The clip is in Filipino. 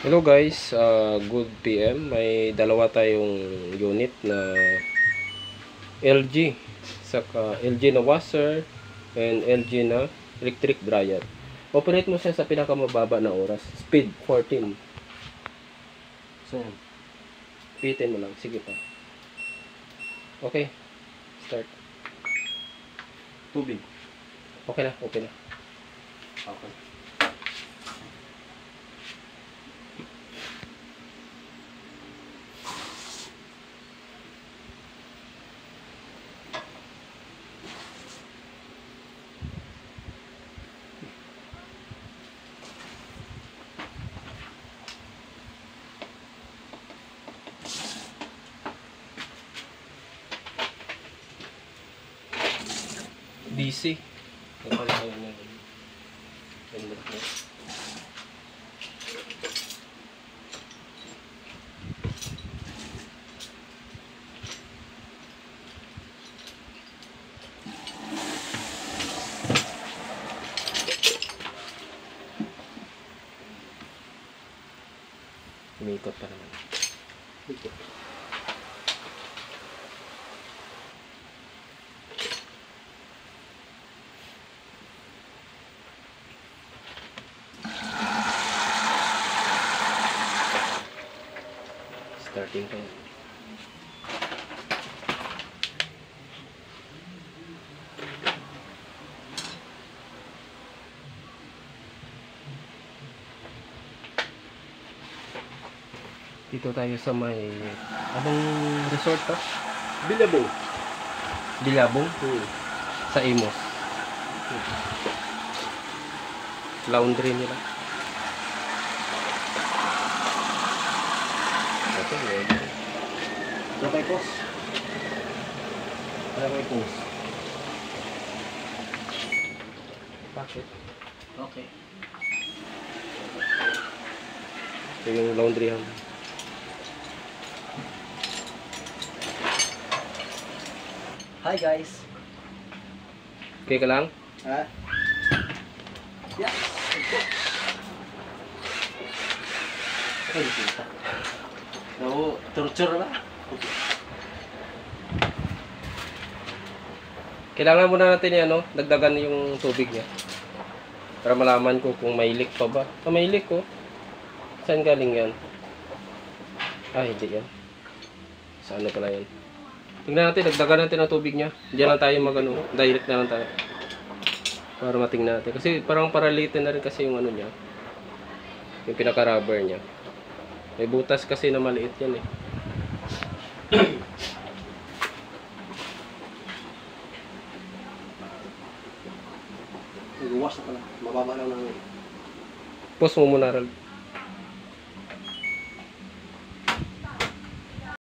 Hello guys, good PM. May dalawa tayong unit na LG, saka LG na washer and LG na electric dryer. Operate mo siya sa pinakamababa na oras, speed 14. So, pitin mo lang, sige pa. Okay, start. Tubig. Okay na, okay na. Okay. DC. Umikot pa naman. Ikot. Starting pa yan. Dito tayo sa may anong resort to? Bilabong. Bilabong? Sa Imos. Laundry nila. Ito, Ano kay pos? Ano kay pos? bakit? Okay. Ito yung laundry ham. Hi guys. Okay ka lang? Ha? Yes. Ay, kita. No, torture ba? Kailangan muna natin yan, no? Dagdagan yung tubig niya. Para malaman ko kung may leak pa ba. May leak, oh. Saan galing yan? Hindi yan. Sa ano pala yan? Tingnan natin, dagdagan natin ang tubig niya. Diyan lang tayo magano, direct na lang tayo. Para matingnan natin. Kasi parang paralitin na rin kasi yung ano niya. Yung pinaka-rubber niya. May butas kasi na maliit yan eh. Nagwash na pala. Mababa lang ng... Pause mo muna, Ral.